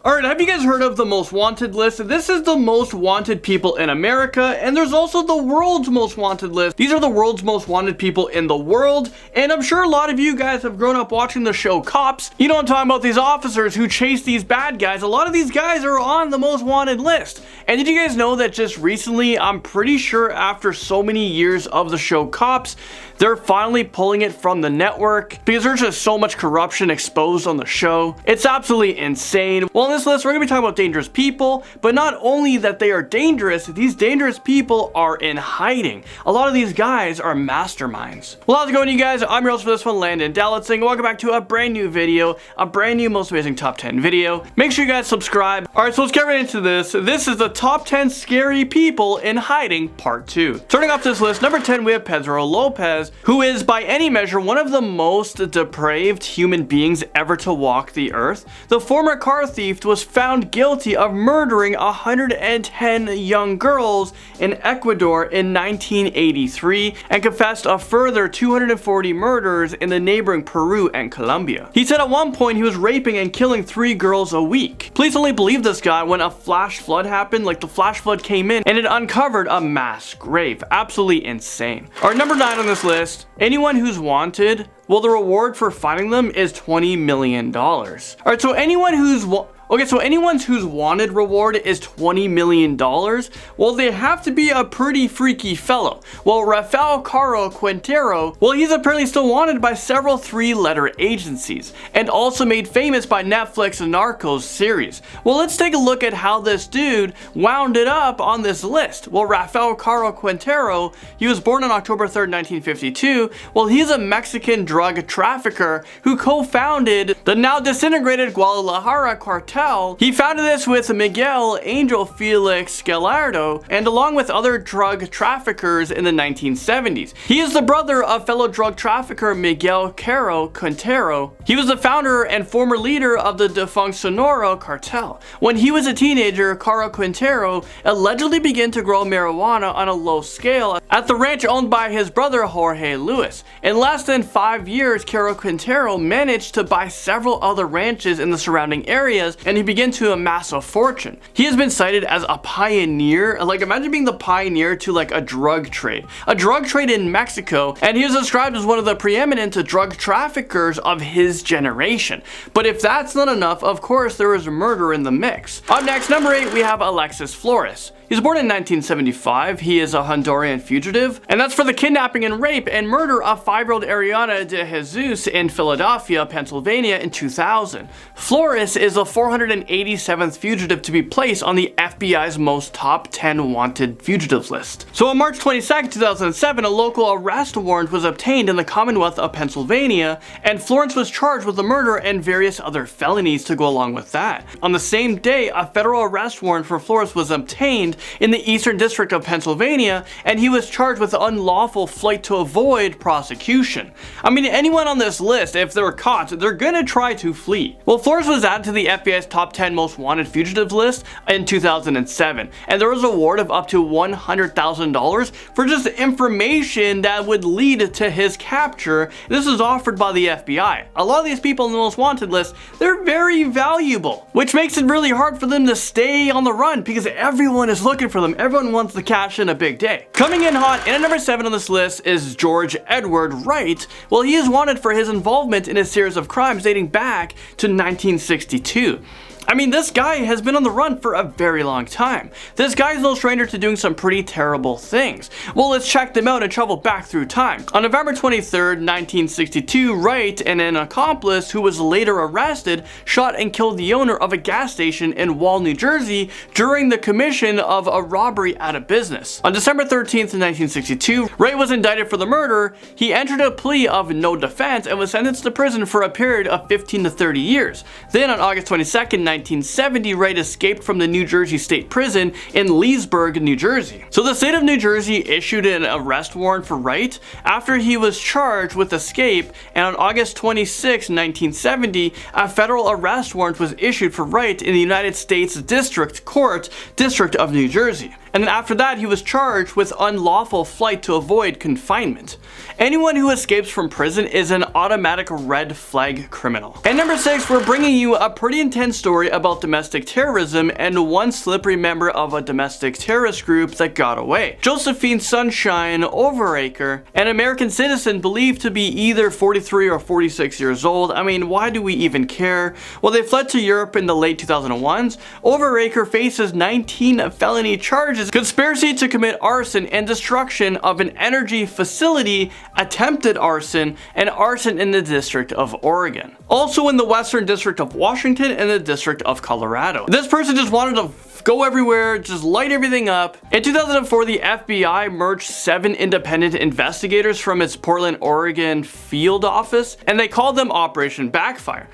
Alright, have you guys heard of the most wanted list? This is the most wanted people in America, and there's also the world's most wanted list. These are the world's most wanted people in the world, and I'm sure a lot of you guys have grown up watching the show Cops. You know I'm talking about, these officers who chase these bad guys. A lot of these guys are on the most wanted list. And did you guys know that just recently, I'm pretty sure after so many years of the show Cops, they're finally pulling it from the network because there's just so much corruption exposed on the show. It's absolutely insane. Well, in this list, we're gonna be talking about dangerous people, but not only that they are dangerous, these dangerous people are in hiding. A lot of these guys are masterminds. Well, how's it going, you guys? I'm your host for this one, Landon Dalletsing. Welcome back to a brand new video, a brand new most amazing top 10 video. Make sure you guys subscribe. All right, so let's get right into this. This is the top 10 scary people in hiding, part 2. Starting off this list, number 10, we have Pedro Lopez, who is by any measure one of the most depraved human beings ever to walk the earth. The former car thief was found guilty of murdering 110 young girls in Ecuador in 1983 and confessed a further 240 murders in the neighboring Peru and Colombia. He said at one point he was raping and killing 3 girls a week. Police only believed this guy when a flash flood happened, like the flash flood came in and it uncovered a mass grave. Absolutely insane. Our number 9 on this list, anyone who's wanted, well, the reward for finding them is $20 million. Alright, so anyone who's anyone's who's wanted reward is $20 million. Well, they have to be a pretty freaky fellow. Well, Rafael Caro Quintero, well, he's apparently still wanted by several 3-letter agencies and also made famous by Netflix Narcos series. Well, let's take a look at how this dude wound it up on this list. Well, Rafael Caro Quintero, he was born on October 3rd, 1952. Well, he's a Mexican drug trafficker who co-founded the now disintegrated Guadalajara cartel. He founded this with Miguel Angel Felix Gallardo and along with other drug traffickers in the 1970s. He is the brother of fellow drug trafficker Miguel Caro Quintero. He was the founder and former leader of the defunct Sonora cartel. When he was a teenager, Caro Quintero allegedly began to grow marijuana on a low scale at the ranch owned by his brother Jorge Luis. In less than 5 years, Caro Quintero managed to buy several other ranches in the surrounding areas and he began to amass a fortune. He has been cited as a pioneer, like imagine being the pioneer to like a drug trade in Mexico, and he is described as one of the preeminent drug traffickers of his generation. But if that's not enough, of course there is murder in the mix. Up next, number 8, we have Alexis Flores. He was born in 1975. He is a Honduran fugitive, and that's for the kidnapping and rape and murder of 5-year-old Ariana de Jesus in Philadelphia, Pennsylvania in 2000. Flores is the 487th fugitive to be placed on the FBI's most top 10 wanted fugitives list. So on March 22nd, 2007, a local arrest warrant was obtained in the Commonwealth of Pennsylvania, and Florence was charged with the murder and various other felonies to go along with that. On the same day, a federal arrest warrant for Flores was obtained in the Eastern District of Pennsylvania, and he was charged with unlawful flight to avoid prosecution. I mean, anyone on this list, if they're caught, they're gonna try to flee. Well, Flores was added to the FBI's top 10 most wanted fugitives list in 2007, and there was a reward of up to $100,000 for just information that would lead to his capture. This is offered by the FBI. A lot of these people on the most wanted list, they're very valuable, which makes it really hard for them to stay on the run because everyone is looking for them. Everyone wants to cash in a big day. Coming in hot, and at number 7 on this list is George Edward Wright. Well, he is wanted for his involvement in a series of crimes dating back to 1962. I mean, this guy has been on the run for a very long time. This guy's no stranger to doing some pretty terrible things. Well, let's check them out and travel back through time. On November 23rd, 1962, Wright and an accomplice who was later arrested shot and killed the owner of a gas station in Wall, New Jersey during the commission of a robbery at a business. On December 13th, 1962, Wright was indicted for the murder. He entered a plea of no defense and was sentenced to prison for a period of 15 to 30 years. Then on August 22nd, 1970, Wright escaped from the New Jersey State Prison in Leesburg, New Jersey. So the state of New Jersey issued an arrest warrant for Wright after he was charged with escape, and on August 26, 1970, a federal arrest warrant was issued for Wright in the United States District Court, District of New Jersey. and then after that he was charged with unlawful flight to avoid confinement. Anyone who escapes from prison is an automatic red flag criminal. And number 6, we're bringing you a pretty intense story about domestic terrorism and one slippery member of a domestic terrorist group that got away. Josephine Sunshine Overacre, an American citizen believed to be either 43 or 46 years old. I mean, why do we even care? Well, they fled to Europe in the late 2001s. Overacre faces 19 felony charges, conspiracy to commit arson and destruction of an energy facility, attempted arson, and arson in the District of Oregon. Also in the Western District of Washington and the District of Colorado. This person just wanted to go everywhere, just light everything up. In 2004, the FBI merged 7 independent investigators from its Portland, Oregon field office, and they called them Operation Backfire.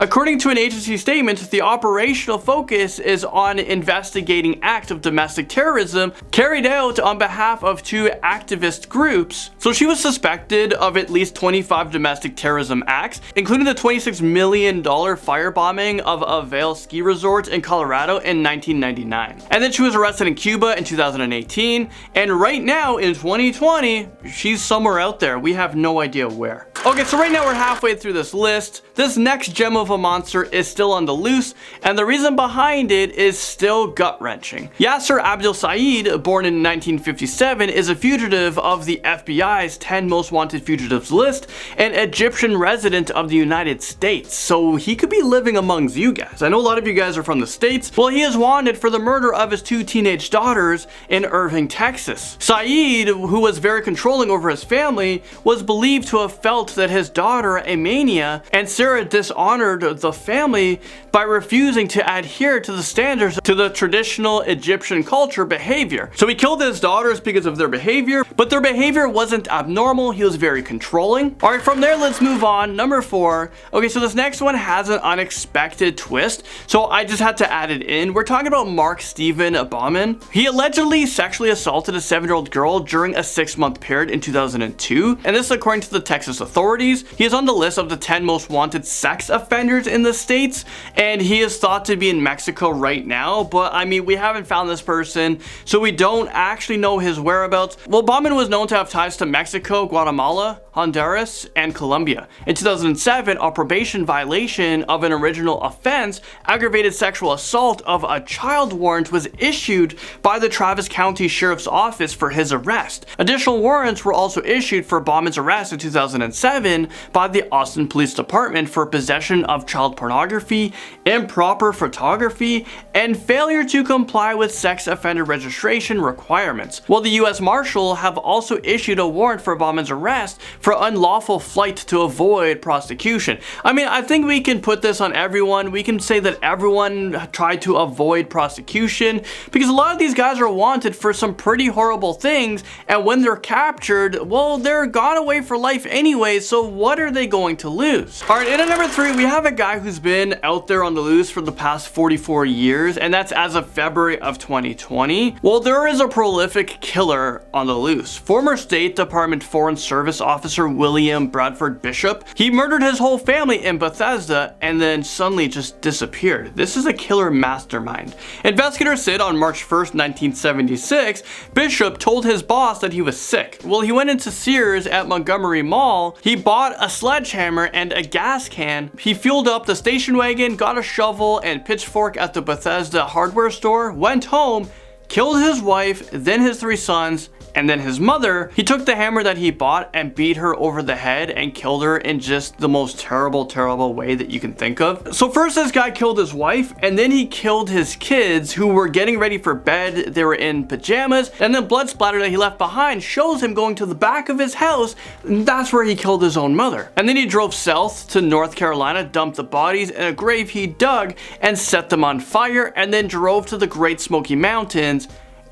According to an agency statement, the operational focus is on investigating acts of domestic terrorism carried out on behalf of 2 activist groups. So she was suspected of at least 25 domestic terrorism acts, including the $26 million firebombing of a Vail ski resort in Colorado in 1999. And then she was arrested in Cuba in 2018, and right now in 2020, she's somewhere out there. We have no idea where. Okay, so right now we're halfway through this list. This next gem of a monster is still on the loose, and the reason behind it is still gut-wrenching. Yasser Abdel Said, born in 1957, is a fugitive of the FBI's 10 most wanted fugitives list, an Egyptian resident of the United States. So he could be living amongst you guys. I know a lot of you guys are from the States. Well, he is wanted for the murder of his 2 teenage daughters in Irving, Texas. Said, who was very controlling over his family, was believed to have felt that his daughter, Amania, and Sarah dishonored the family by refusing to adhere to the standards to the traditional Egyptian culture behavior. So he killed his daughters because of their behavior, but their behavior wasn't abnormal. He was very controlling. All right, from there, let's move on. Number 4. Okay, so this next one has an unexpected twist, so I just had to add it in. We're talking about Mark Stephen Bauman. He allegedly sexually assaulted a 7-year-old girl during a 6-month period in 2002, and this according to the Texas authorities. He is on the list of the 10 most wanted sex offenders in the States, and he is thought to be in Mexico right now, but I mean, we haven't found this person, so we don't actually know his whereabouts. Well, Bauman was known to have ties to Mexico, Guatemala, Honduras, and Colombia. In 2007, a probation violation of an original offense, aggravated sexual assault of a child warrant was issued by the Travis County Sheriff's Office for his arrest. Additional warrants were also issued for Bauman's arrest in 2007 by the Austin Police Department for possession of child pornography, improper photography, and failure to comply with sex offender registration requirements. While the U.S. Marshal have also issued a warrant for Bauman's arrest for unlawful flight to avoid prosecution. I mean, I think we can put this on everyone. We can say that everyone tried to avoid prosecution because a lot of these guys are wanted for some pretty horrible things, and when they're captured, well, they're gone away for life anyway, so what are they going to lose? All right, and at number 3, we have a guy who's been out there on the loose for the past 44 years, and that's as of February of 2020. Well, there is a prolific killer on the loose. Former State Department Foreign Service Officer William Bradford Bishop. He murdered his whole family in Bethesda and then suddenly just disappeared. This is a killer mastermind. Investigators said on March 1st, 1976, Bishop told his boss that he was sick. Well, he went into Sears at Montgomery Mall. He bought a sledgehammer and a gas can. He fueled up the station wagon, got a shovel and pitchfork at the Bethesda hardware store, went home, killed his wife, then his 3 sons, and then his mother. He took the hammer that he bought and beat her over the head and killed her in just the most terrible way that you can think of. So first this guy killed his wife, and then he killed his kids who were getting ready for bed. They were in pajamas, and then blood splatter that he left behind shows him going to the back of his house, and that's where he killed his own mother. And then he drove south to North Carolina, dumped the bodies in a grave he dug, and set them on fire, and then drove to the Great Smoky Mountains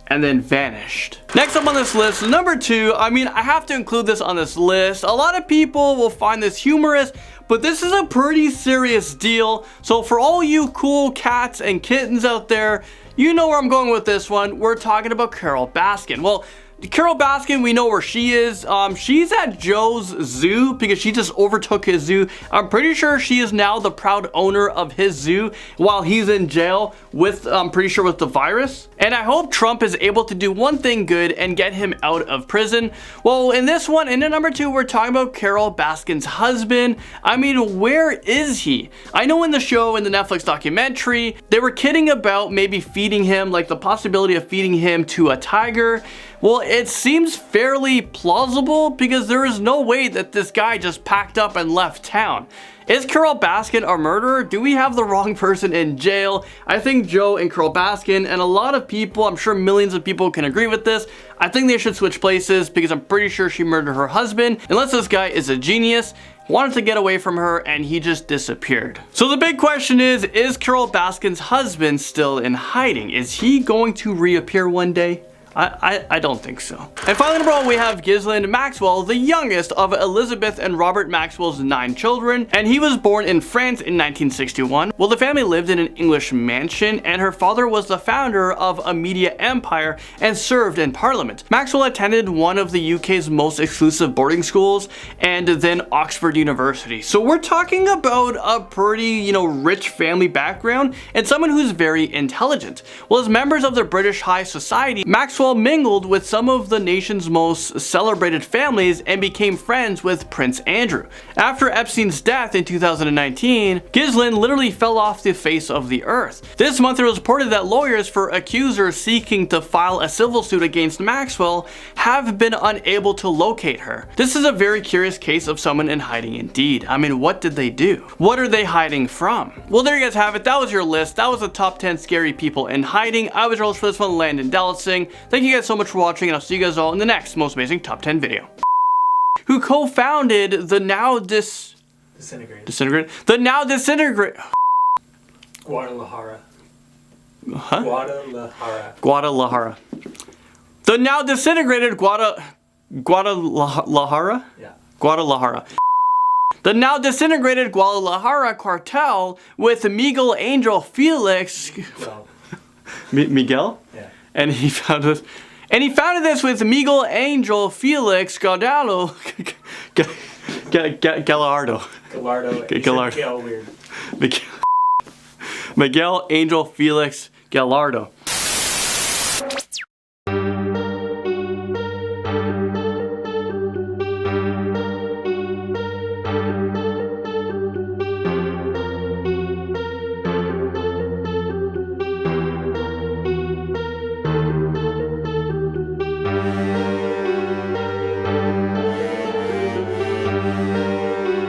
and then vanished. Next up on this list, number 2, I mean, I have to include this on this list. A lot of people will find this humorous, but this is a pretty serious deal. So for all you cool cats and kittens out there, you know where I'm going with this one. We're talking about Carole Baskin. Well, Carol Baskin, we know where she is. She's at Joe's zoo because she just overtook his zoo. I'm pretty sure she is now the proud owner of his zoo while he's in jail with, I'm pretty sure, with the virus. And I hope Trump is able to do one thing good and get him out of prison. Well, in this one, in number 2, we're talking about Carol Baskin's husband. I mean, where is he? I know in the show, in the Netflix documentary, they were kidding about maybe feeding him, like the possibility of feeding him to a tiger. Well, it seems fairly plausible because there is no way that this guy just packed up and left town. Is Carol Baskin a murderer? Do we have the wrong person in jail? I think Joe and Carol Baskin and a lot of people, I'm sure millions of people can agree with this. I think they should switch places because I'm pretty sure she murdered her husband. Unless this guy is a genius, wanted to get away from her and he just disappeared. So the big question is Carol Baskin's husband still in hiding? Is he going to reappear one day? I don't think so. And finally, number 1, we have Ghislaine Maxwell, the youngest of Elizabeth and Robert Maxwell's 9 children, and he was born in France in 1961. Well, the family lived in an English mansion, and her father was the founder of a media empire and served in Parliament. Maxwell attended one of the UK's most exclusive boarding schools, and then Oxford University. So we're talking about a pretty, rich family background, and someone who's very intelligent. Well, as members of the British High Society, Maxwell mingled with some of the nation's most celebrated families and became friends with Prince Andrew. After Epstein's death in 2019, Ghislaine literally fell off the face of the earth. This month it was reported that lawyers for accusers seeking to file a civil suit against Maxwell have been unable to locate her. This is a very curious case of someone in hiding indeed. I mean, what did they do? What are they hiding from? Well, there you guys have it. That was your list. That was the top 10 scary people in hiding. I was your host for this one, Landon Dalletsing. Thank you guys so much for watching, and I'll see you guys all in the next most amazing top 10 video. Who co-founded the now disintegrated? The now disintegrated Guadalajara. Huh? Guadalajara. The now disintegrated Guadalajara? Yeah. Guadalajara. The now disintegrated Guadalajara cartel with Miguel Angel Felix. Miguel? Yeah. And he founded this with Miguel Angel Felix Gallardo. Miguel Angel Felix Gallardo.